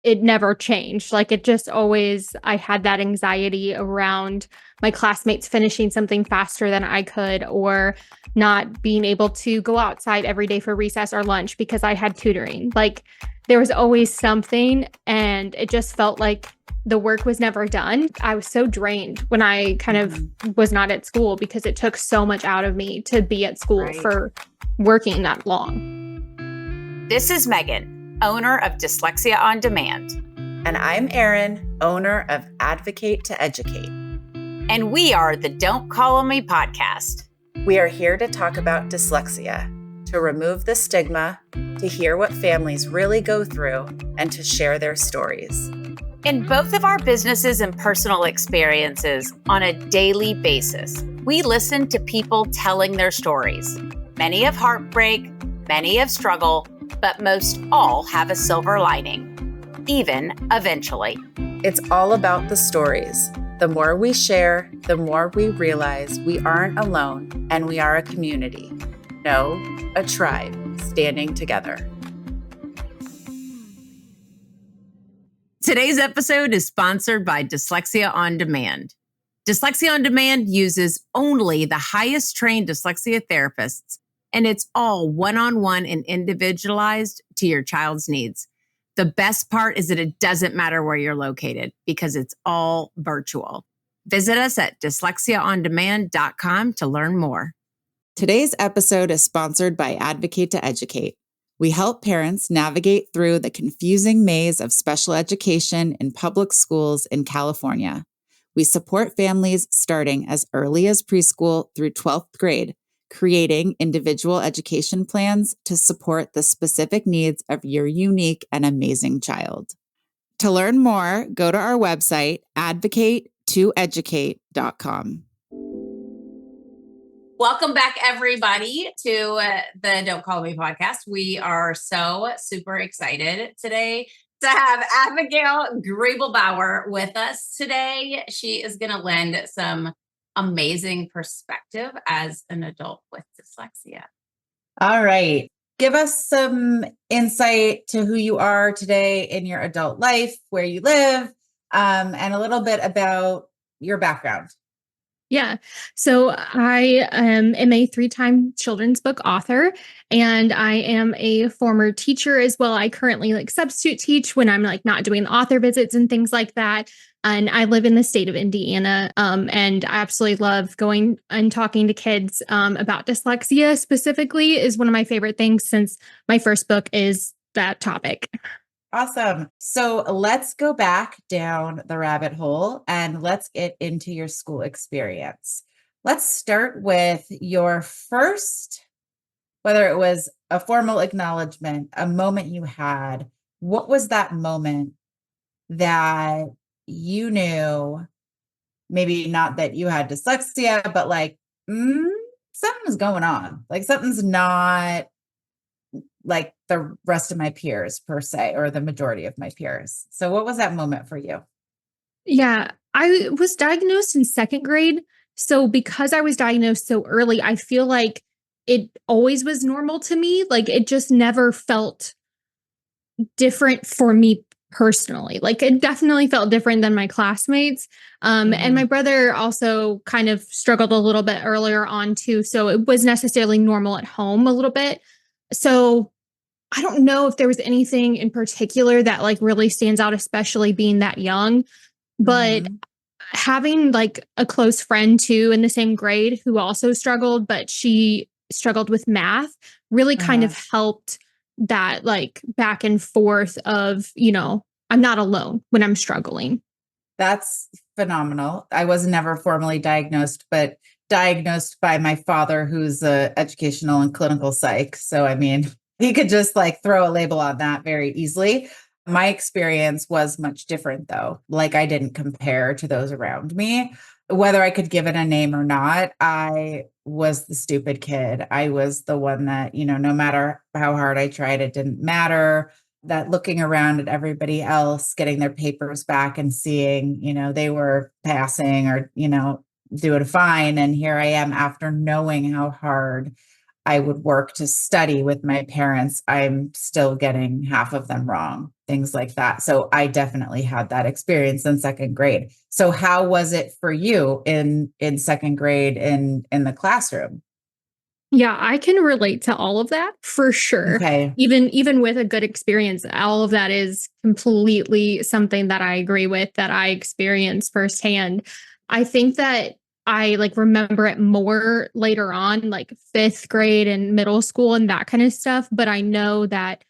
it never changed. Like it just always, I had that anxiety around my classmates finishing something faster than I could, or not being able to go outside every day for recess or lunch because I had tutoring. Like there was always something, and it just felt like the work was never done. I was so drained when I kind of was not at school because it took so much out of me to be at school for working that long. This is Megan, owner of Dyslexia on Demand. And I'm Erin, owner of Advocate to Educate. And we are the Don't Call on Me podcast. We are here to talk about dyslexia, to remove the stigma, to hear what families really go through, and to share their stories. In both of our businesses and personal experiences on a daily basis, we listen to people telling their stories. Many of heartbreak, many of struggle, but most all have a silver lining, even eventually. It's all about the stories. The more we share, the more we realize we aren't alone and we are a community. No, a tribe standing together. Today's episode is sponsored by Dyslexia on Demand. Dyslexia on Demand uses only the highest trained dyslexia therapists, and it's all one-on-one and individualized to your child's needs. The best part is that it doesn't matter where you're located because it's all virtual. Visit us at dyslexiaondemand.com to learn more. Today's episode is sponsored by Advocate to Educate. We help parents navigate through the confusing maze of special education in public schools in California. We support families starting as early as preschool through 12th grade, creating individual education plans to support the specific needs of your unique and amazing child. To learn more, go to our website, advocate2educate.com. Welcome back, everybody, to the Don't Call Me podcast. We are so super excited today to have Abigail Griebelbauer with us today. She is going to lend some amazing perspective as an adult with dyslexia. All right. Give us some insight to who you are today in your adult life, where you live, and a little bit about your background. Yeah. So I am a 3-time children's book author, and I am a former teacher as well. I currently substitute teach when I'm not doing author visits and things like that. And I live in the state of Indiana, and I absolutely love going and talking to kids about dyslexia specifically is one of my favorite things, since my first book is that topic. Awesome. So let's go back down the rabbit hole and let's get into your school experience. Let's start with your first, whether it was a formal acknowledgement, a moment you had. What was that moment that you knew, maybe not that you had dyslexia, but something's going on. Something's not like the rest of my peers per se, or the majority of my peers. So what was that moment for you? Yeah, I was diagnosed in 2nd grade. So because I was diagnosed so early, I feel like it always was normal to me. It just never felt different for me personally. It definitely felt different than my classmates. And my brother also kind of struggled a little bit earlier on too. So it was necessarily normal at home a little bit. So I don't know if there was anything in particular that really stands out, especially being that young, but having a close friend too in the same grade who also struggled, but she struggled with math, really kind of helped that back and forth of, I'm not alone when I'm struggling. That's phenomenal. I was never formally diagnosed, but diagnosed by my father, who's a educational and clinical psych. So, he could just throw a label on that very easily. My experience was much different though. I didn't compare to those around me, whether I could give it a name or not. I was the stupid kid. I was the one that, no matter how hard I tried, it didn't matter. That looking around at everybody else, getting their papers back and seeing, they were passing or, doing fine. And here I am after knowing how hard I would work to study with my parents, I'm still getting half of them wrong, things like that. So I definitely had that experience in second grade. So how was it for you in second grade in the classroom? Yeah, I can relate to all of that for sure. Okay. Even with a good experience, all of that is completely something that I agree with, that I experienced firsthand. I think that I like remember it more later on, like fifth grade and middle school and that kind of stuff. But I know that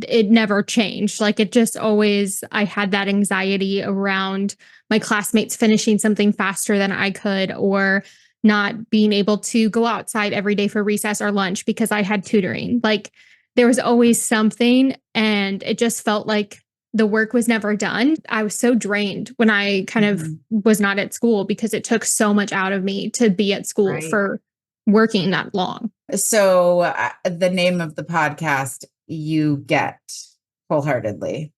it never changed. Like it just always, I had that anxiety around my classmates finishing something faster than I could, or not being able to go outside every day for recess or lunch because I had tutoring. Like there was always something, and it just felt like the work was never done. I was so drained when I kind of was not at school because it took so much out of me to be at school Right. for working that long. So the name of the podcast, you get wholeheartedly.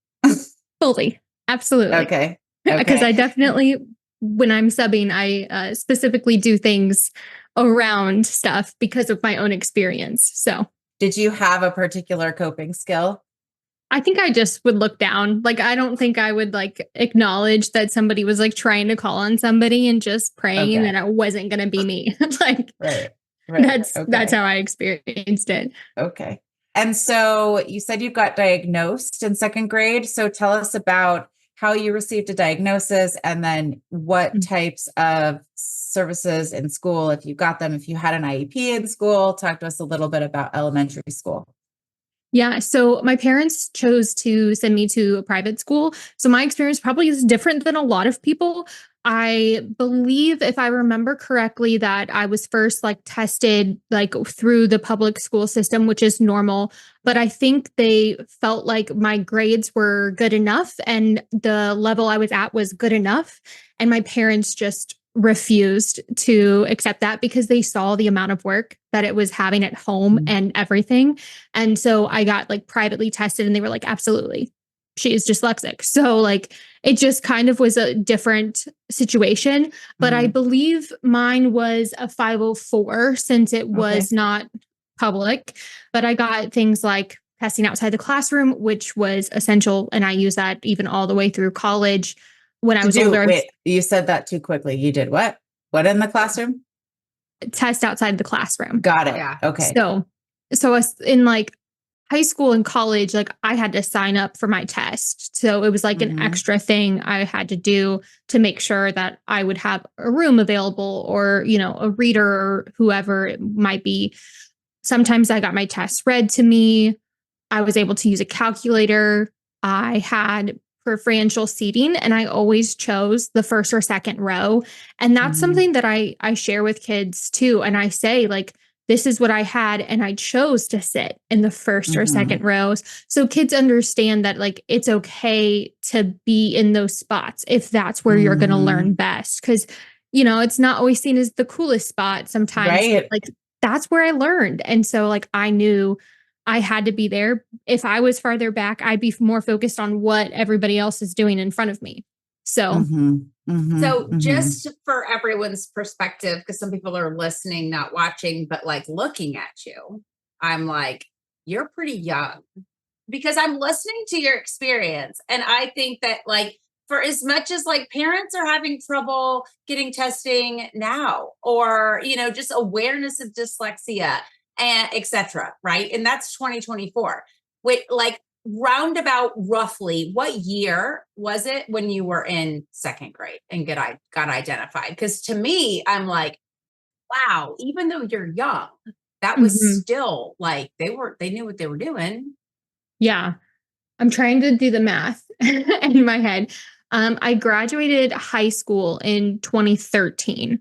Fully. Absolutely. Okay. Because I Okay. definitely, when I'm subbing, I specifically do things around stuff because of my own experience. So Did you have a particular coping skill? I think I just would look down. Like, I don't think I would like acknowledge that somebody was like trying to call on somebody and just praying Okay. that it wasn't going to be me. Like, Right. that's Okay. how I experienced it. Okay. And so you said you got diagnosed in second grade. So tell us about how you received a diagnosis and then what types of services in school, if you got them, if you had an IEP in school, talk to us a little bit about elementary school. Yeah. So my parents chose to send me to a private school. So my experience probably is different than a lot of people. I believe, if I remember correctly, that I was first like tested like through the public school system, which is normal. But I think they felt like my grades were good enough and the level I was at was good enough. And my parents just refused to accept that because they saw the amount of work that it was having at home and everything. And so I got like privately tested and they were like, absolutely, she is dyslexic. So like it just kind of was a different situation. But I believe mine was a 504 since it Okay. was not public. But I got things like testing outside the classroom, which was essential. And I used that even all the way through college. When I was older, Wait, you said that too quickly. You did what? What in the classroom? test outside the classroom. Got it. Yeah. Okay. So in like high school and college, like I had to sign up for my test. So it was like an extra thing I had to do to make sure that I would have a room available or, you know, a reader or whoever it might be. Sometimes I got my tests read to me. I was able to use a calculator. I had preferential seating and I always chose the first or second row. And that's something that I share with kids too. And I say, like, this is what I had, and I chose to sit in the first or second rows. So kids understand that, like, it's okay to be in those spots if that's where you're going to learn best. Because, you know, it's not always seen as the coolest spot sometimes. Right. Like, that's where I learned. And so, like, I knew I had to be there. If I was farther back, I'd be more focused on what everybody else is doing in front of me. So, So just for everyone's perspective, because some people are listening, not watching, but like looking at you, I'm like, you're pretty young because I'm listening to your experience. And I think that like, for as much as like parents are having trouble getting testing now, or, you know, just awareness of dyslexia and et cetera, right? And that's 2024. Wait, like roundabout roughly what year was it when you were in second grade and got identified? Because to me, I'm like, wow, even though you're young, that was still like they knew what they were doing. yeah, I'm trying to do the math in my head. I graduated high school in 2013.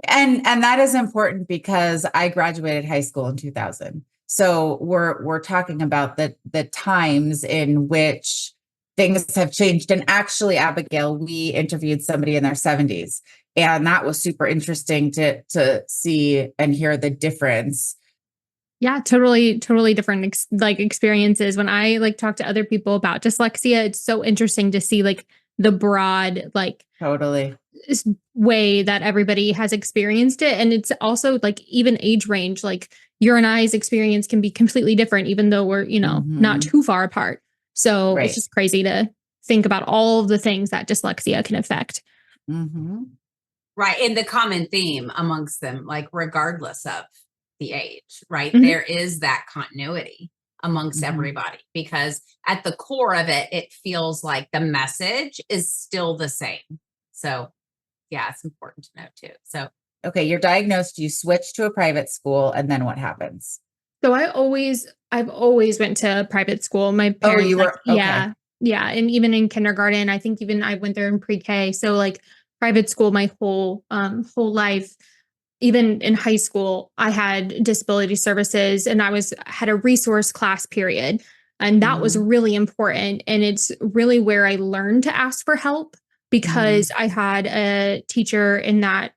And that is important because I graduated high school in 2000. So we're talking about the times in which things have changed. And actually, Abigail, we interviewed somebody in their 70s, and that was super interesting to see and hear the difference. Yeah, totally different like experiences. When I like talk to other people about dyslexia, it's so interesting to see like the broad like Totally. way that everybody has experienced it. And it's also like even age range, like your and I's experience can be completely different, even though we're, not too far apart. So it's Right. just crazy to think about all of the things that dyslexia can affect. Right. And the common theme amongst them, like regardless of the age, right? Mhm. There is that continuity amongst everybody, because at the core of it, it feels like the message is still the same. So yeah, it's important to know too. So, Okay, you're diagnosed, you switch to a private school, and then what happens? So I've always went to private school. My parents, you were okay. yeah. And even in kindergarten, I think even I went there in pre-K. So like private school, my whole life. Even in high school, I had disability services and had a resource class period. And that was really important. And it's really where I learned to ask for help, because I had a teacher in that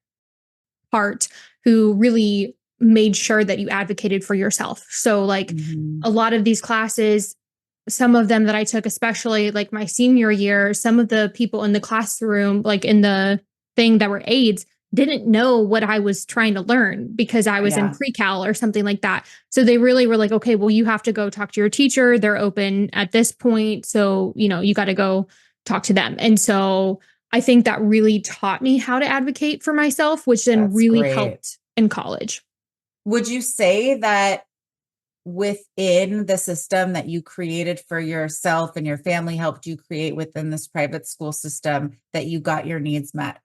part who really made sure that you advocated for yourself. So like a lot of these classes, some of them that I took, especially like my senior year, some of the people in the classroom, like in the thing that were aides, didn't know what I was trying to learn because I was in pre-cal or something like that. So they really were like, okay, well, you have to go talk to your teacher. They're open at this point. So, you got to go talk to them. And so I think that really taught me how to advocate for myself, which then That's really great. helped in college. Would you say that within the system that you created for yourself and your family helped you create within this private school system, that you got your needs met?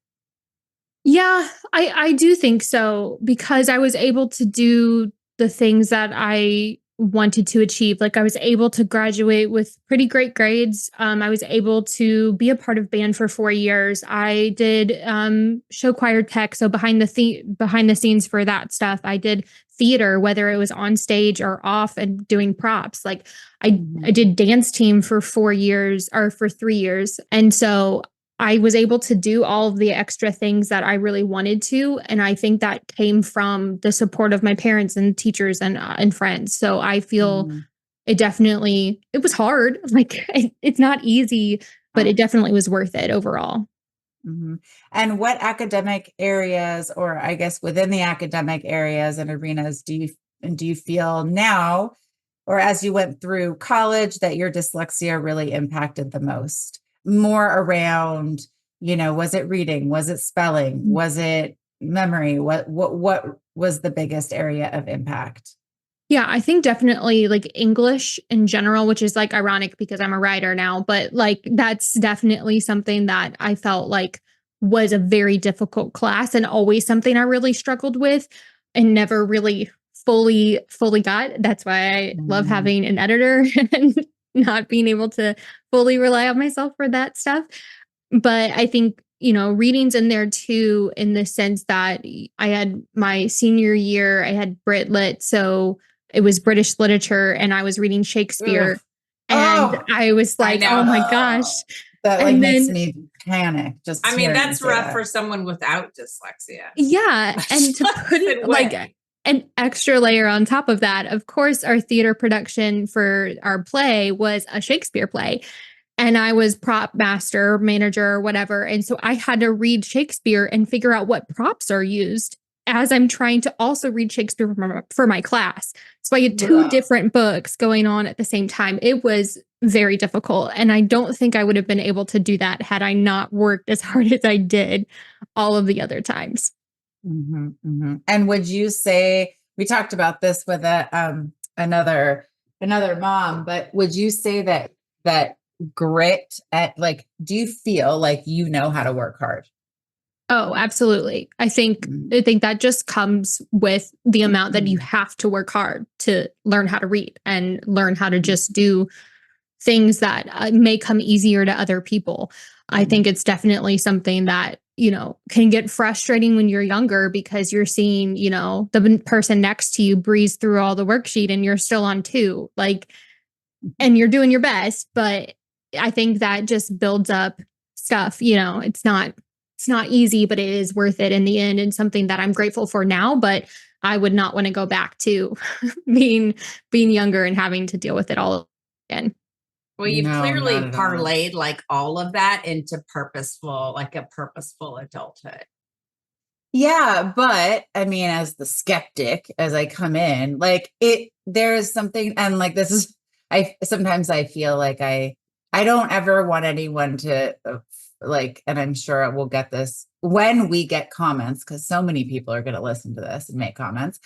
Yeah, I do think so, because I was able to do the things that I wanted to achieve. Like I was able to graduate with pretty great grades. I was able to be a part of band for 4 years. I did show choir tech, so behind the scenes for that stuff. I did theater, whether it was on stage or off, and doing props. Like I did dance team for 4 years or for 3 years, and so I was able to do all of the extra things that I really wanted to. And I think that came from the support of my parents and teachers and friends. So I feel it was hard. Like it's not easy, but it definitely was worth it overall. And what academic areas, or I guess within the academic areas and arenas, do you feel now, or as you went through college, that your dyslexia really impacted the most? More around, was it reading? Was it spelling? Was it memory? What was the biggest area of impact? Yeah, I think definitely like English in general, which is like ironic because I'm a writer now, but like that's definitely something that I felt like was a very difficult class and always something I really struggled with and never really fully got. That's why I love having an editor and not being able to fully rely on myself for that stuff. But I think, reading's in there too, in the sense that I had my senior year, I had Brit Lit. So it was British literature and I was reading Shakespeare. Ugh. And Oh, I was like, oh my gosh. that like And makes then, me panic. Just I mean, hearing you that's say rough that. for someone without dyslexia. yeah. And to put it like an extra layer on top of that, of course, our theater production for our play was a Shakespeare play. And I was prop master, manager, whatever. And so I had to read Shakespeare and figure out what props are used as I'm trying to also read Shakespeare for my class. So I had two different books going on at the same time. It was very difficult. And I don't think I would have been able to do that had I not worked as hard as I did all of the other times. And would you say, we talked about this with another mom, but would you say that grit at, like, do you feel like you know how to work hard? Oh, absolutely. I think that just comes with the amount that you have to work hard to learn how to read and learn how to just do things that may come easier to other people. I think it's definitely something that, can get frustrating when you're younger because you're seeing, the person next to you breeze through all the worksheet and you're still on two, like, and you're doing your best. But I think that just builds up stuff. It's not easy, but it is worth it in the end, and something that I'm grateful for now. But I would not want to go back to being younger and having to deal with it all again. Well, you've No, not clearly at all. parlayed like all of that into purposeful, like a purposeful adulthood. Yeah, but I mean, as the skeptic, as I come in, like there is something, and like this is, I sometimes I feel like I don't ever want anyone to like, and I'm sure we'll get this when we get comments, because so many people are going to listen to this and make comments.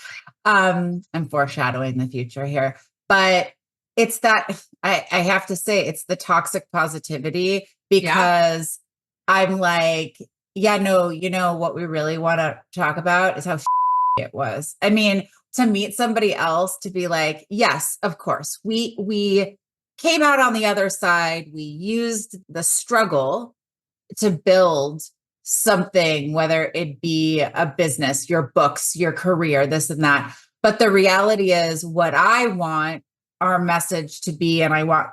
I'm foreshadowing the future here, but it's that I have to say it's the toxic positivity because I'm like, yeah, no, you know what we really want to talk about is how it was. I mean, to meet somebody else to be like, yes, of course, we came out on the other side. We used the struggle to build something, whether it be a business, your books, your career, this and that. But the reality is what I want our message to be, and I want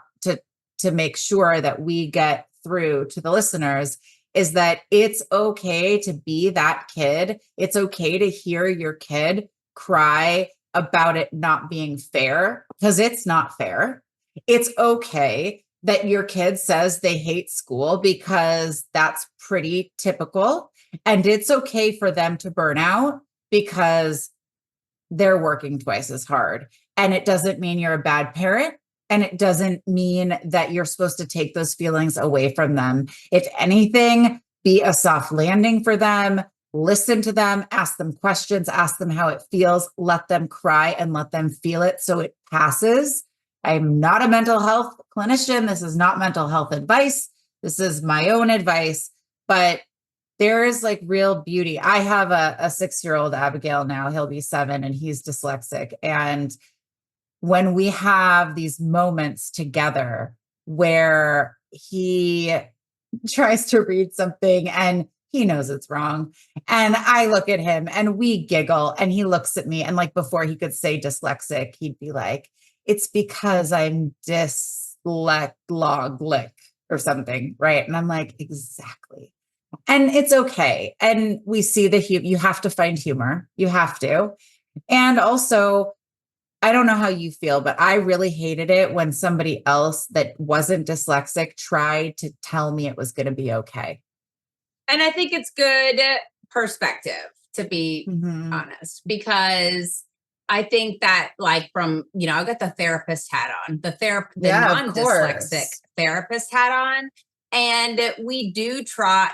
to make sure that we get through to the listeners, is that it's okay to be that kid. It's okay to hear your kid cry about it not being fair, because it's not fair. It's okay that your kid says they hate school, because that's pretty typical. And it's okay for them to burn out because they're working twice as hard. And it doesn't mean you're a bad parent. And it doesn't mean that you're supposed to take those feelings away from them. If anything, be a soft landing for them, listen to them, ask them questions, ask them how it feels, let them cry and let them feel it so it passes. I'm not a mental health clinician. This is not mental health advice. This is my own advice, but there is like real beauty. I have a 6-year-old Abigail now. He'll be 7 and he's dyslexic. And when we have these moments together where he tries to read something and he knows it's wrong, and I look at him and we giggle, and he looks at me, and like before he could say dyslexic, he'd be like, it's because I'm dyslexic or something, right? And I'm like, exactly. And it's okay. And we see you have to find humor. You have to. And also, I don't know how you feel, but I really hated it when somebody else that wasn't dyslexic tried to tell me it was going to be okay. And I think it's good perspective, to be honest, because I think that like from, I got the therapist hat on, the non-dyslexic therapist hat on. And we do try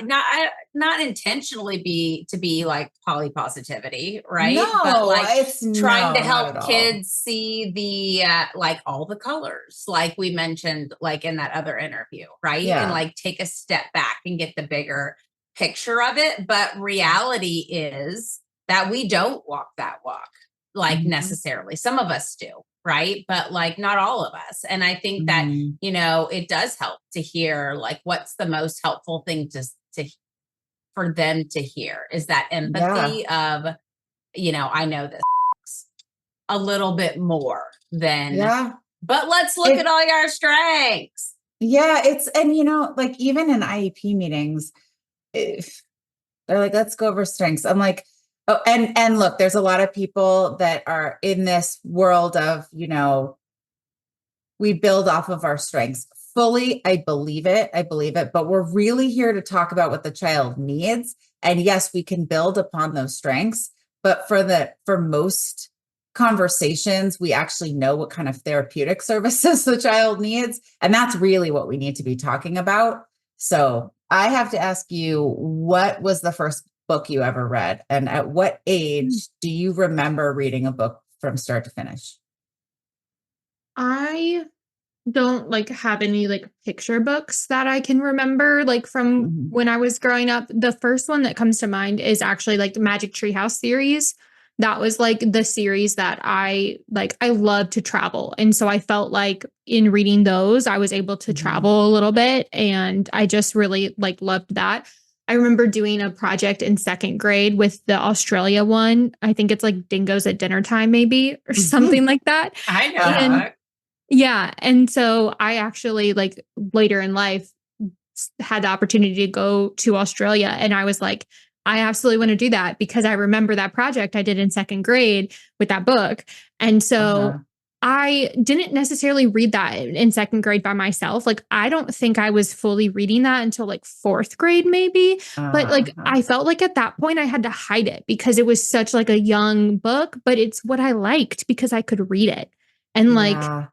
not intentionally to be like polypositivity, right? No, but like it's trying to help kids see the like all the colors, like we mentioned, like in that other interview, right? Yeah. And like take a step back and get the bigger picture of it. But reality is that we don't walk that walk like necessarily. Some of us do, right? But like not all of us. And I think that, it does help to hear like what's the most helpful thing to for them to hear is that empathy of, I know this a little bit more than, but let's look at all your strengths. Yeah. And like even in IEP meetings, they're like, let's go over strengths. I'm like, oh, and look, there's a lot of people that are in this world of, we build off of our strengths. Fully, I believe it. But we're really here to talk about what the child needs. And yes, we can build upon those strengths. But for most conversations, we actually know what kind of therapeutic services the child needs. And that's really what we need to be talking about. So I have to ask you, what was the first book you ever read? And at what age do you remember reading a book from start to finish? I don't like have any like picture books that I can remember like from when I was growing up. The first one that comes to mind is actually like the Magic Treehouse series. That was like the series that I love to travel. And so I felt like in reading those, I was able to travel a little bit. And I just really like loved that. I remember doing a project in 2nd grade with the Australia one. I think it's like Dingoes at Dinner Time, maybe, or something like that. I know. Yeah. And so I actually like later in life had the opportunity to go to Australia. And I was like, I absolutely want to do that because I remember that project I did in 2nd grade with that book. And so I didn't necessarily read that in second grade by myself. Like, I don't think I was fully reading that until like fourth grade, maybe. But like, Uh-huh. I felt like at that point I had to hide it because it was such like a young book, but it's what I liked because I could read it. And like, Yeah.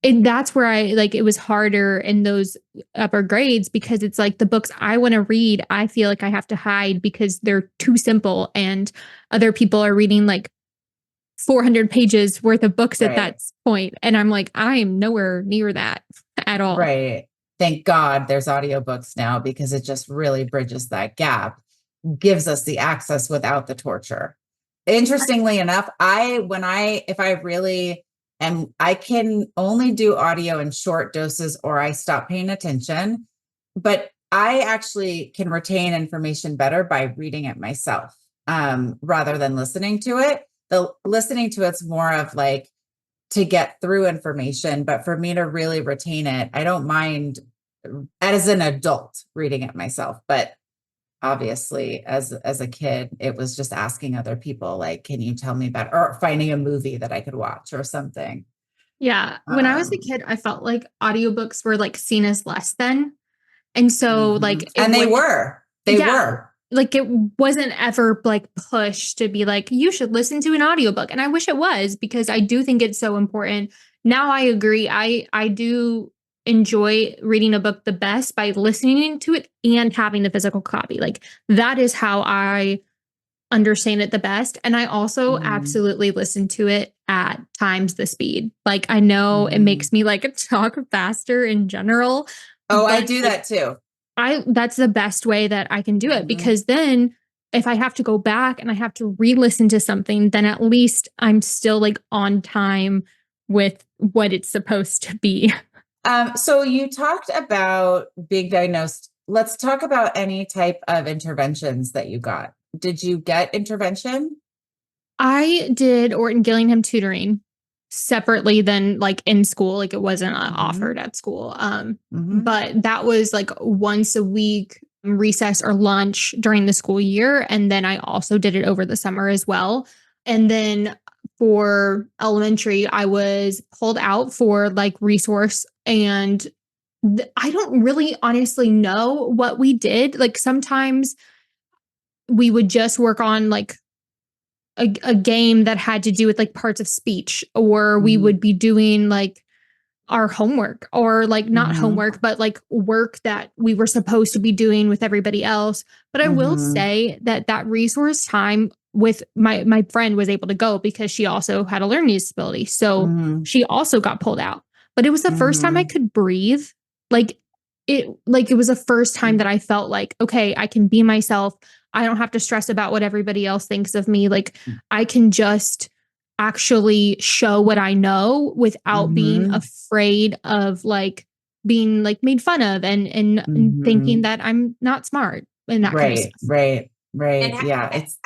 that's where I like it was harder in those upper grades because it's like the books I want to read, I feel like I have to hide because they're too simple and other people are reading like 400 pages worth of books at Right. that point. And I'm like, I am nowhere near that at all. Right. Thank God there's audiobooks now because it just really bridges that gap, gives us the access without the torture. Interestingly enough, if I really am, I can only do audio in short doses or I stop paying attention, but I actually can retain information better by reading it myself, rather than listening to it. The listening to it's more of like to get through information, but for me to really retain it, I don't mind as an adult reading it myself, but obviously as a kid it was just asking other people like, can you tell me about, or finding a movie that I could watch or something. Yeah. When I was a um kid, I felt like audiobooks were like seen as less than. And so like it and wasn't, they yeah, were like it wasn't ever like pushed to be like, you should listen to an audiobook. And I wish it was because I do think it's so important. Now I agree. I do enjoy reading a book the best by listening to it and having the physical copy. Like that is how I understand it the best. And I also Mhm, absolutely listen to it at times the speed. Like I know it mhm. makes me like talk faster in general, Oh, I but do like that too. I that's the best way that I can do it Mhm. because then if I have to go back and I have to re-listen to something, then at least I'm still like on time with what it's supposed to be. So you talked about being diagnosed. Let's talk about any type of interventions that you got. Did you get intervention? I did Orton Gillingham tutoring separately than like in school, like it wasn't Mhm, offered at school. mhm, But that was like once a week recess or lunch during the school year and then I also did it over the summer as well. And then for elementary, I was pulled out for like resource and I don't really honestly know what we did. Like sometimes we would just work on like a game that had to do with like parts of speech, or we mhm, would be doing like our homework or like not mhm, homework, but like work that we were supposed to be doing with everybody else. But I will mhm, say that that resource time with my friend was able to go because she also had a learning disability. So mhm, she also got pulled out. But it was the first time I mhm, could breathe. Like it was the first time that I felt like, okay, I can be myself. I don't have to stress about what everybody else thinks of me. Like I can just actually show what I know without being mhm, afraid of like being like made fun of and thinking mhm. that I'm not smart and that kind of Right, stuff. right, And right. Yeah, it's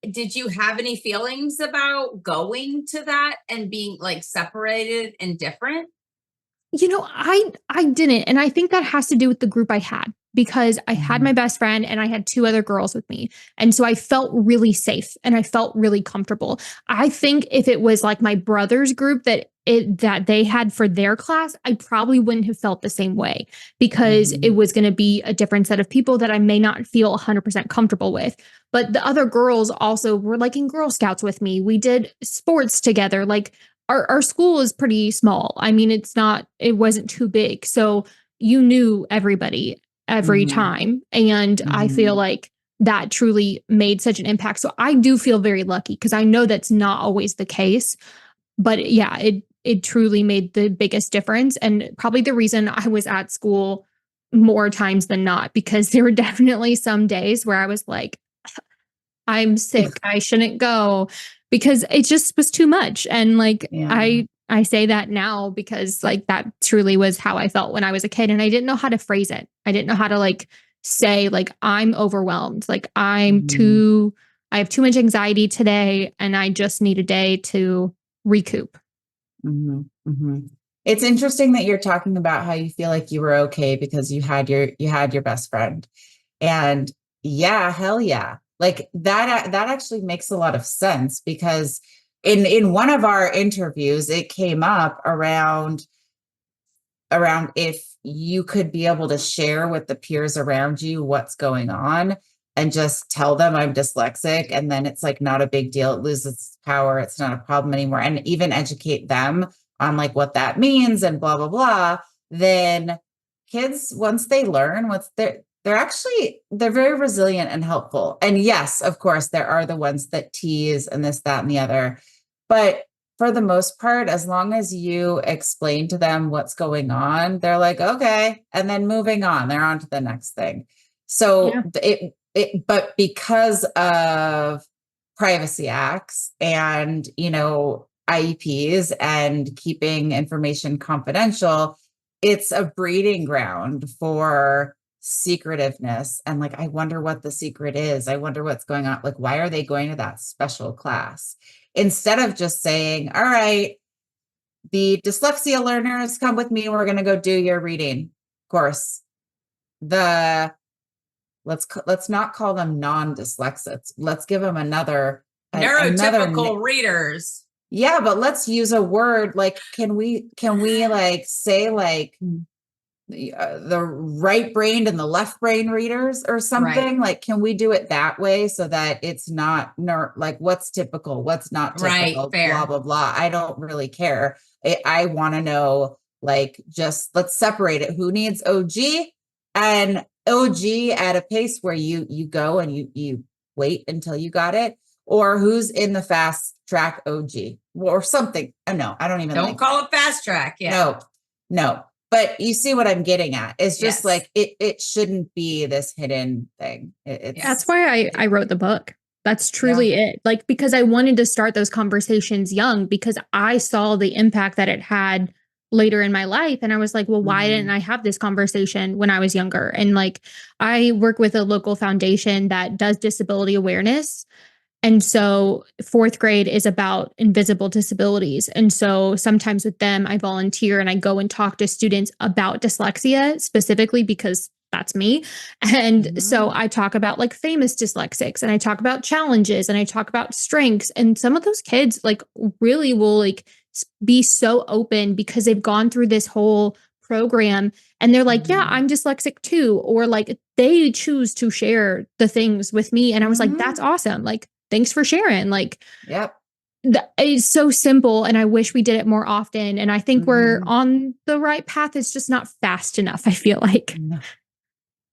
did you have any feelings about going to that and being like separated and different? You know, I didn't, and I think that has to do with the group I had because I had my mhm, best friend and I had two other girls with me. And so I felt really safe and I felt really comfortable. I think if it was like my brother's group that they had for their class, I probably wouldn't have felt the same way because it mhm, was going to be a different set of people that I may not feel 100% comfortable with. But the other girls also were like in Girl Scouts with me. We did sports together. Like our school is pretty small. I mean, it wasn't too big. So you knew everybody every mhm, time. And I feel mhm. like that truly made such an impact. So I do feel very lucky because I know that's not always the case. But yeah, it truly made the biggest difference. And probably the reason I was at school more times than not, because there were definitely some days where I was like, I'm sick. I shouldn't go because it just was too much. And like Yeah. I say that now because like that truly was how I felt when I was a kid and I didn't know how to phrase it. I didn't know how to like say like I'm overwhelmed. Like Mhm, I have too much anxiety today and I just need a day to recoup. mhm, mhm. It's interesting that you're talking about how you feel like you were okay because you had your best friend. And yeah, hell yeah. Like that actually makes a lot of sense because in one of our interviews, it came up around if you could be able to share with the peers around you what's going on and just tell them I'm dyslexic, and then it's like not a big deal. It loses its power. It's not a problem anymore. And even educate them on like what that means and blah, blah, blah. Then kids, once they learn they're very resilient and helpful. And yes, of course, there are the ones that tease and this, that, and the other. But for the most part, as long as you explain to them what's going on, they're like, okay. And then moving on, they're on to the next thing. So but because of privacy acts and, IEPs and keeping information confidential, it's a breeding ground for secretiveness. And like, I wonder what the secret is. I wonder what's going on. Like, why are they going to that special class? Instead of just saying, all right, the dyslexia learners, come with me. We're going to go do your reading course. Let's not call them non-dyslexics. Let's give them another neurotypical readers. Yeah, but let's use a word like, can we like say like the right brain and the left brain readers or something? Right. Like, can we do it that way so that it's not like what's typical, what's not typical, right, fair. Blah, blah, blah. I don't really care. I want to know, like, just let's separate it. Who needs OG and OG at a pace where you go and you wait until you got it, or who's in the fast track OG or something. No, I don't call it fast track. Yeah. No. But you see what I'm getting at. It's just like, it shouldn't be this hidden thing. That's why I wrote the book. That's truly it. Like, because I wanted to start those conversations young, because I saw the impact that it had later in my life. And I was like, well, why didn't I have this conversation when I was younger? And like, I work with a local foundation that does disability awareness. And so 4th grade is about invisible disabilities. And so sometimes with them, I volunteer and I go and talk to students about dyslexia specifically because that's me. And so I talk about like famous dyslexics, and I talk about challenges, and I talk about strengths. And some of those kids like really will like be so open because they've gone through this whole program and they're like, yeah, I'm dyslexic too. Or like they choose to share the things with me. And I was like, that's awesome. Like, thanks for sharing. Like, it's so simple. And I wish we did it more often. And I think we're on the right path. It's just not fast enough, I feel like.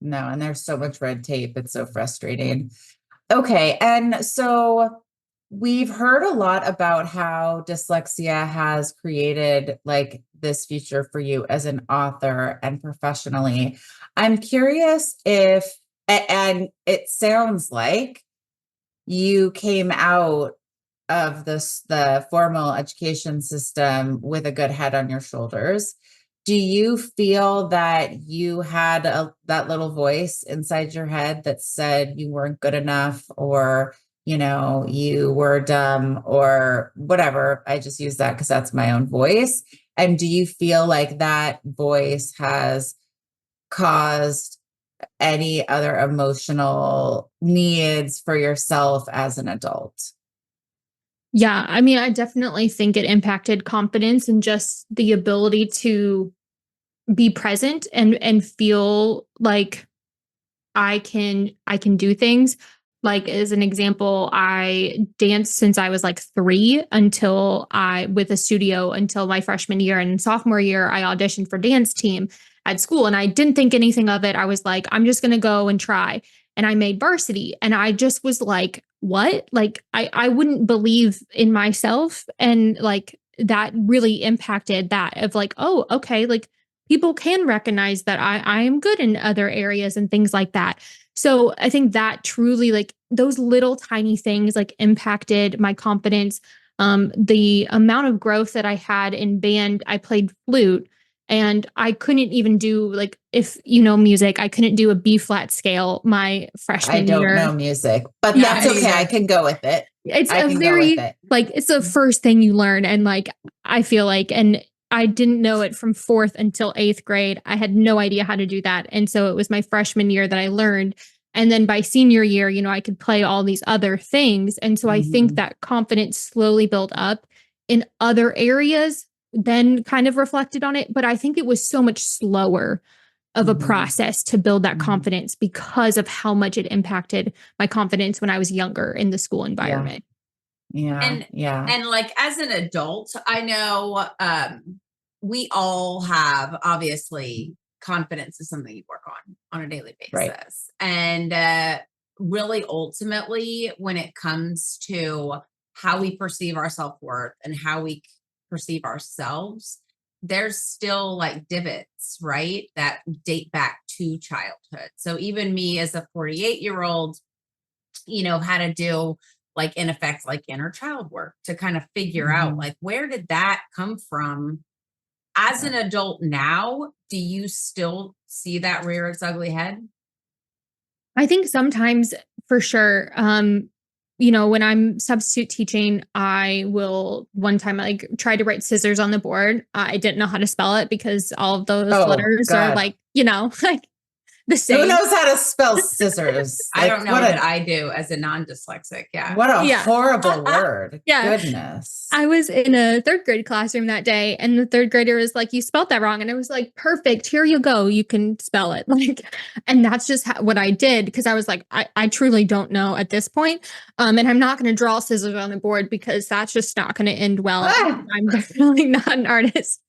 No. And there's so much red tape. It's so frustrating. Okay. And so we've heard a lot about how dyslexia has created like this future for you as an author and professionally. I'm curious if, and it sounds like you came out of the formal education system with a good head on your shoulders. Do you feel that you had that little voice inside your head that said you weren't good enough, or, you were dumb or whatever? I just use that because that's my own voice. And do you feel like that voice has caused any other emotional needs for yourself as an adult? Yeah, I mean, I definitely think it impacted confidence and just the ability to be present and feel like I can do things. Like, as an example, I danced since I was like 3 with a studio until my freshman year. And sophomore year, I auditioned for dance team at school, and I didn't think anything of it. I was like, I'm just going to go and try. And I made varsity, and I just was like, what? Like, I wouldn't believe in myself. And like, that really impacted that of like, oh, okay. Like, people can recognize that I am good in other areas and things like that. So I think that truly, like, those little tiny things like impacted my confidence. The amount of growth that I had in band, I played flute, and I couldn't even do, like, if you know music, I couldn't do a B flat scale my freshman year. I don't know music, but that's okay. I can go with it. It's it's the first thing you learn. And like, I feel like, and I didn't know it from 4th until 8th grade. I had no idea how to do that. And so it was my freshman year that I learned. And then by senior year, I could play all these other things. And so I think that confidence slowly built up in other areas, then kind of reflected on it. But I think it was so much slower of a process to build that confidence because of how much it impacted my confidence when I was younger in the school environment. Yeah. And like as an adult, I know we all have, obviously, confidence is something you work on a daily basis. Right. And really ultimately, when it comes to how we perceive our self-worth and how we perceive ourselves, there's still like divots, right? That date back to childhood. So even me as a 48-year-old, had to do like in effect, like inner child work to kind of figure out like, where did that come from? As an adult now, do you still see that rear its ugly head? I think sometimes for sure. When I'm substitute teaching, I will one time like try to write scissors on the board. I didn't know how to spell it because all of those letters are like, like the same. Who knows how to spell scissors? I don't know that I do as a non-dyslexic. Yeah. What a horrible word. Yeah. Goodness. I was in a third grade classroom that day and the third grader was like, you spelled that wrong. And I was like, perfect. Here you go. You can spell it. And that's just what I did. Because I was like, I truly don't know at this point. And I'm not going to draw scissors on the board because that's just not going to end well. I'm definitely not an artist.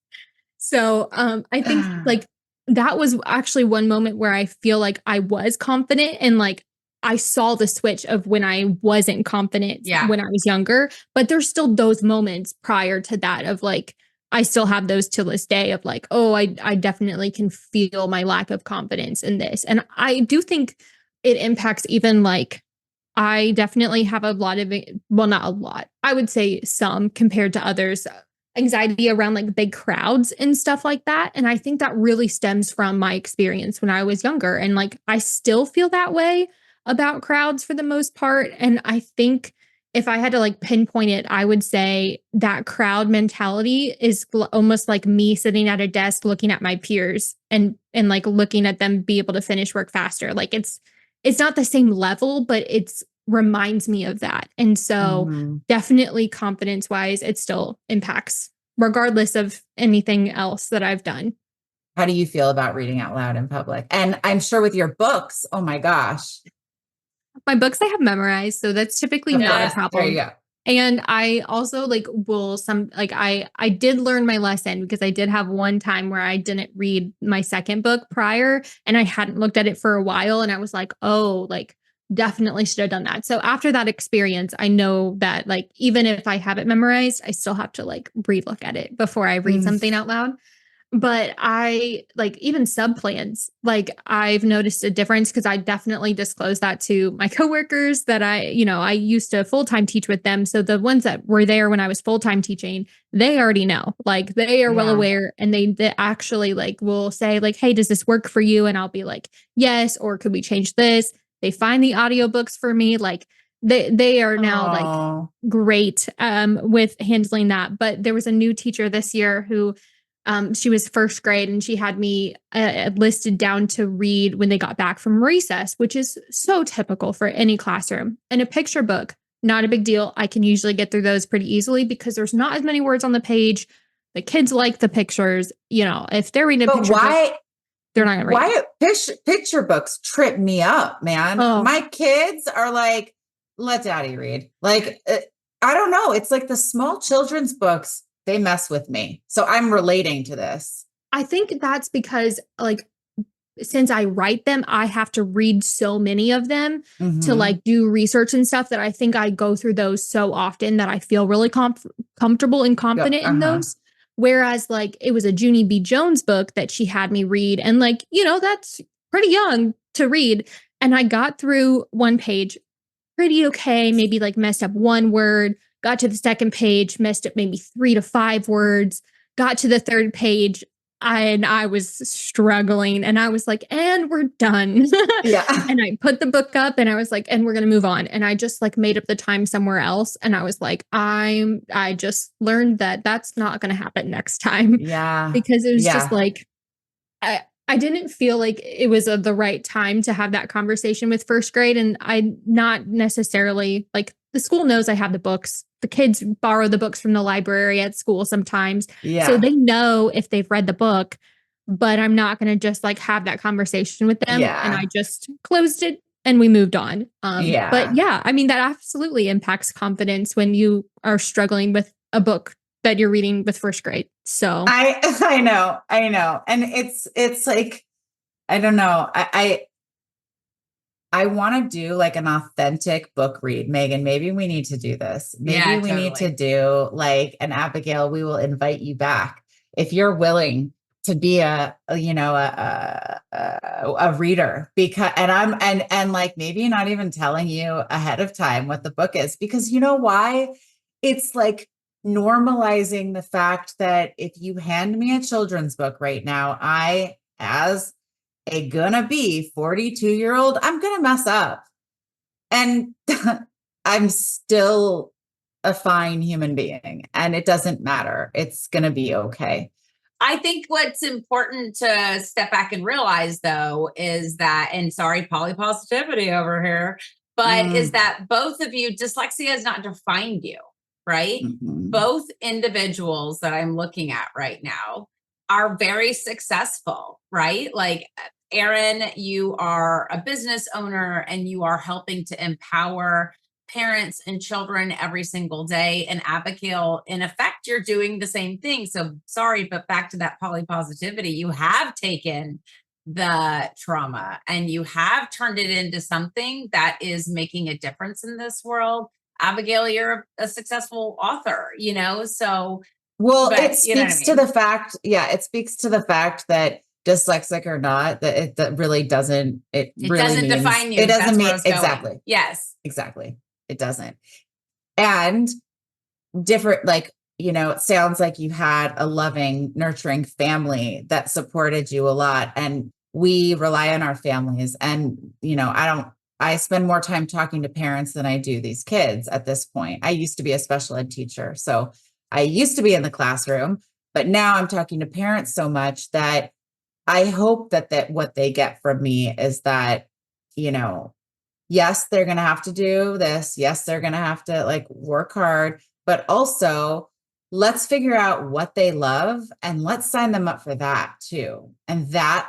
So I think that was actually one moment where I feel like I was confident and like I saw the switch of when I wasn't confident when I was younger, but there's still those moments prior to that of like, I still have those to this day of like, oh, I definitely can feel my lack of confidence in this. And I do think it impacts even like, I definitely have a lot of, well, not a lot, I would say some compared to others, anxiety around like big crowds and stuff like that. And I think that really stems from my experience when I was younger. And like, I still feel that way about crowds for the most part. And I think if I had to like pinpoint it, I would say that crowd mentality is almost like me sitting at a desk looking at my peers and like looking at them be able to finish work faster. Like it's not the same level, but it's reminds me of that. And so definitely confidence wise, it still impacts regardless of anything else that I've done. How do you feel about reading out loud in public? And I'm sure with your books, oh my gosh. My books I have memorized, so that's typically not a problem. There you go. And I also I did learn my lesson because I did have one time where I didn't read my second book prior and I hadn't looked at it for a while. And I was like, oh, like definitely should have done that. So after that experience, I know that like, even if I have it memorized, I still have to like relook at it before I read something out loud. But I like even sub plans, like I've noticed a difference because I definitely disclosed that to my coworkers that I used to full-time teach with them. So the ones that were there when I was full-time teaching, they already know, like they are well aware and they actually like will say like, hey, does this work for you? And I'll be like, yes, or could we change this? They find the audiobooks for me. Like they are now like great with handling that. But there was a new teacher this year who she was first grade and she had me listed down to read when they got back from recess, which is so typical for any classroom. And a picture book, not a big deal. I can usually get through those pretty easily because there's not as many words on the page. The kids like the pictures. If they're reading a picture book, they're not going to read. Why picture books trip me up, man? Oh. My kids are like, let daddy read. Like, I don't know. It's like the small children's books. They mess with me. So I'm relating to this. I think that's because like, since I write them, I have to read so many of them to like do research and stuff that I think I go through those so often that I feel really comfortable and confident in those. Whereas like it was a Junie B. Jones book that she had me read. And like, that's pretty young to read. And I got through one page pretty okay, maybe like messed up one word. Got to the second page, messed up maybe 3 to 5 words, got to the third page, and I was struggling. And I was like, and we're done. Yeah. And I put the book up and I was like, and we're going to move on. And I just like made up the time somewhere else. And I was like, I just learned that that's not going to happen next time. Yeah. Because it was just like, I didn't feel like it was the right time to have that conversation with first grade. And I not necessarily like the school knows I have the books. The kids borrow the books from the library at school sometimes. So Yeah. they know if they've read the book, but I'm not going to just like have that conversation with them. And I Yeah. just closed it and we moved on. But Yeah. yeah, I mean, that absolutely impacts confidence when you are struggling with a book that you're reading with first grade. So I know. And it's like, I don't know. I want to do like an authentic book read, Megan. Maybe we need to do this. Maybe Yeah, we need to totally. do like an Abigail. We will invite you back if you're willing to be a reader because and like maybe not even telling you ahead of time what the book is because you know why? It's like normalizing the fact that if you hand me a children's book right now, I as a gonna be 42-year-old, I'm gonna mess up. And I'm still a fine human being and it doesn't matter. It's gonna be okay. I think what's important to step back and realize, though, is that, and sorry, polypositivity over here, but is Mm, that both of you, dyslexia has not defined you, right? mhm. Both individuals that I'm looking at right now are very successful, right? Like, Erin, you are a business owner and you are helping to empower parents and children every single day. And Abigail, in effect, you're doing the same thing. So sorry, but back to that polypositivity, you have taken the trauma and you have turned it into something that is making a difference in this world. Abigail, you're a successful author, so, Well, but it you know what I speaks to mean? the fact, yeah, it speaks to the fact that dyslexic or not, that really doesn't, it It really doesn't means, define it you. doesn't That's where I mean was going. exactly, Yes. exactly. It doesn't. And different, like, it sounds like you had a loving, nurturing family that supported you a lot. And we rely on our families. And, I spend more time talking to parents than I do these kids at this point. I used to be a special ed teacher. So I used to be in the classroom, but now I'm talking to parents so much that I hope that what they get from me is that, you know, yes, they're going to have to do this. Yes, they're going to have to like work hard, but also let's figure out what they love and let's sign them up for that too. And that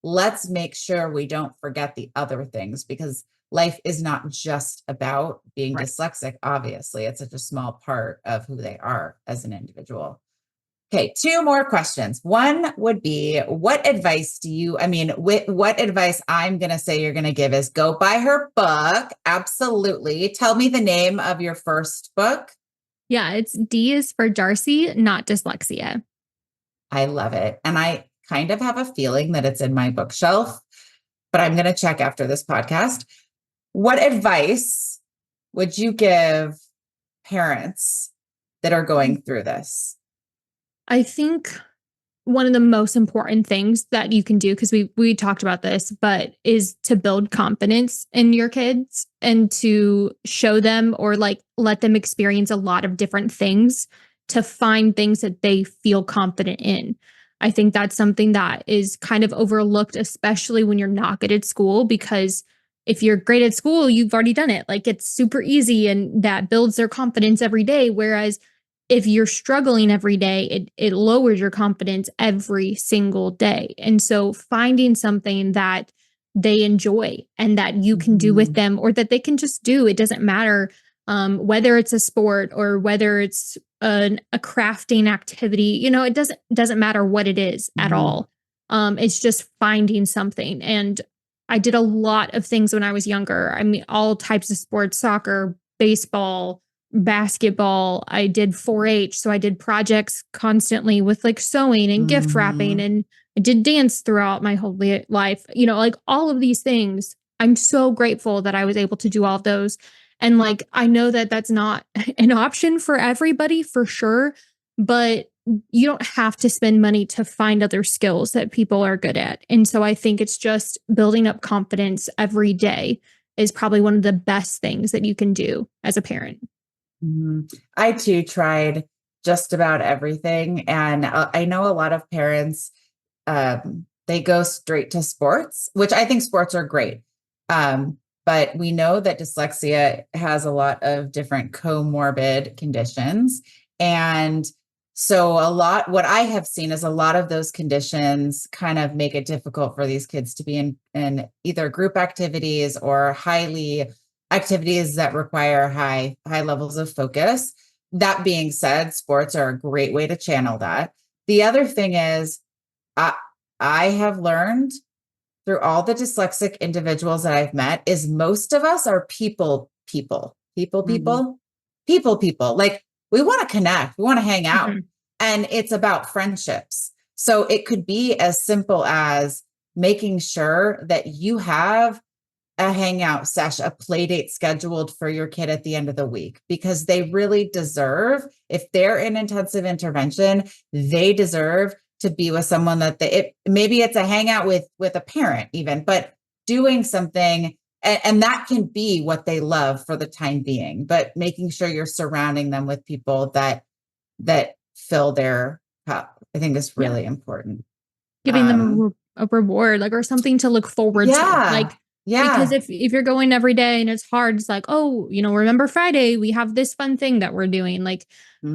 let's make sure we don't forget the other things because life is not just about being Right. dyslexic. Obviously, it's such a small part of who they are as an individual. Okay, two more questions. One would be, what advice what advice I'm going to say you're going to give is go buy her book. Absolutely. Tell me the name of your first book. yeah, it's D is for Darcy, not dyslexia. I love it. And I kind of have a feeling that it's in my bookshelf, but I'm going to check after this podcast. What advice would you give parents that are going through this? I think one of the most important things that you can do, because we talked about this, but is to build confidence in your kids and to show them or like let them experience a lot of different things to find things that they feel confident in. I think that's something that is kind of overlooked, especially when you're not good at school, because if you're great at school, you've already done it. Like it's super easy and that builds their confidence every day. Whereas if you're struggling every day, it lowers your confidence every single day. And so finding something that they enjoy and that you can do with Mhm. them or that they can just do, it doesn't matter whether it's a sport or whether it's a crafting activity, it doesn't matter what it is at Mhm. all. It's just finding something. And I did a lot of things when I was younger. I mean, all types of sports, soccer, baseball, basketball. I did 4-H. So I did projects constantly with like sewing and gift wrapping. Mhm. And I did dance throughout my whole life. Like all of these things. I'm so grateful that I was able to do all of those. And like, I know that that's not an option for everybody for sure, but you don't have to spend money to find other skills that people are good at. And so I think it's just building up confidence every day is probably one of the best things that you can do as a parent. I too tried just about everything. And I know a lot of parents, they go straight to sports, which I think sports are great. But we know that dyslexia has a lot of different comorbid conditions. And so what I have seen is a lot of those conditions kind of make it difficult for these kids to be in either group activities or highly activities that require high levels of focus. That being said, sports are a great way to channel that. The other thing is, I have learned through all the dyslexic individuals that I've met is most of us are people. Like, we want to connect, we want to hang out, and it's about friendships. So it could be as simple as making sure that you have a hangout session, a play date scheduled for your kid at the end of the week, because they really deserve, if they're in intensive intervention, they deserve to be with someone that maybe it's a hangout with a parent even, but doing something, and that can be what they love for the time being, but making sure you're surrounding them with people that fill their cup, I think is really important. Giving them a reward, like, or something to look forward to. Like, because if you're going every day and it's hard, it's like, oh, remember Friday, we have this fun thing that we're doing. Like,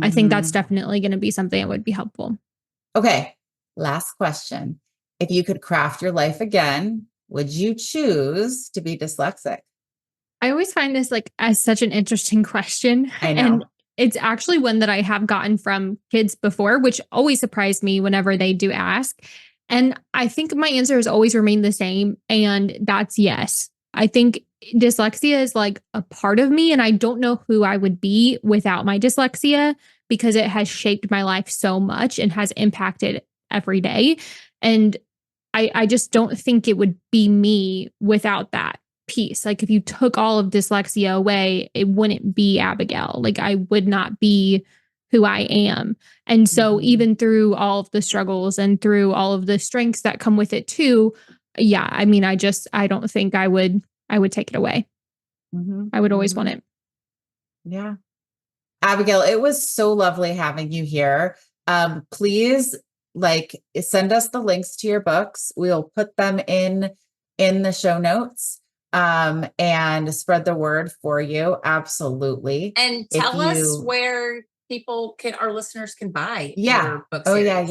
I think that's definitely going to be something that would be helpful. Okay. Last question. If you could craft your life again, would you choose to be dyslexic? I always find this as such an interesting question. I know. And it's actually one that I have gotten from kids before, which always surprised me whenever they do ask. And I think my answer has always remained the same. And that's yes. I think dyslexia is a part of me. And I don't know who I would be without my dyslexia, because it has shaped my life so much and has impacted every day. And I just don't think it would be me without that piece. If you took all of dyslexia away, it wouldn't be Abigail. I would not be who I am. And so even through all of the struggles and through all of the strengths that come with it too, I don't think I would take it away. I would always want it. Yeah. Abigail, it was so lovely having you here. Please send us the links to your books. We'll put them in the show notes. And spread the word for you. Absolutely. And tell us where our listeners can buy your book series.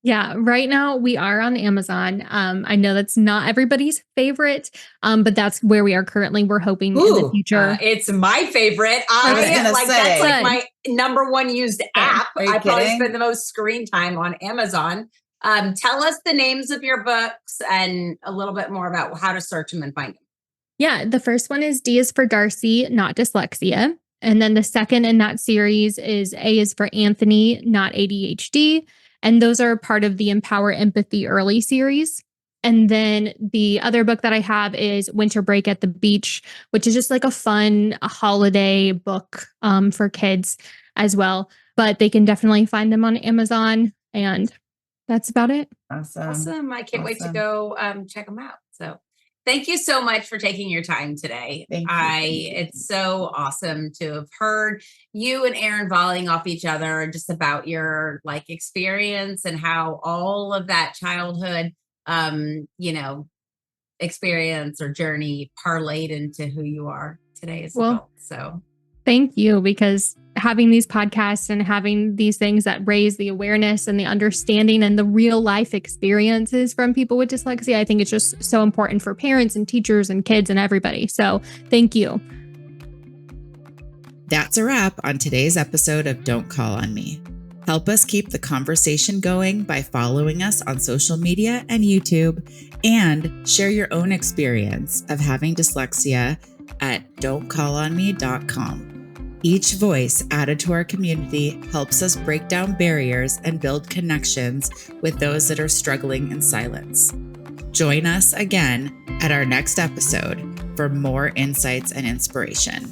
Yeah. Right now we are on Amazon. I know that's not everybody's favorite, but that's where we are currently. We're hoping in the future. It's my favorite. That's my number one used app. I probably spend the most screen time on Amazon. Tell us the names of your books and a little bit more about how to search them and find them. Yeah. The first one is D is for Darcy, Not Dyslexia. And then the second in that series is A is for Anthony, Not ADHD. And those are part of the Empower Empathy Early series. And then the other book that I have is Winter Break at the Beach, which is just a fun holiday book for kids as well. But they can definitely find them on Amazon. And that's about it. Awesome. I can't wait to go check them out. So thank you so much for taking your time today. It's so awesome to have heard you and Aaron volleying off each other just about your experience and how all of that childhood, experience or journey parlayed into who you are today as well. So thank you, because having these podcasts and having these things that raise the awareness and the understanding and the real life experiences from people with dyslexia, I think it's just so important for parents and teachers and kids and everybody. So thank you. That's a wrap on today's episode of Don't Call on Me. Help us keep the conversation going by following us on social media and YouTube, and share your own experience of having dyslexia at don'tcallonme.com. Each voice added to our community helps us break down barriers and build connections with those that are struggling in silence. Join us again at our next episode for more insights and inspiration.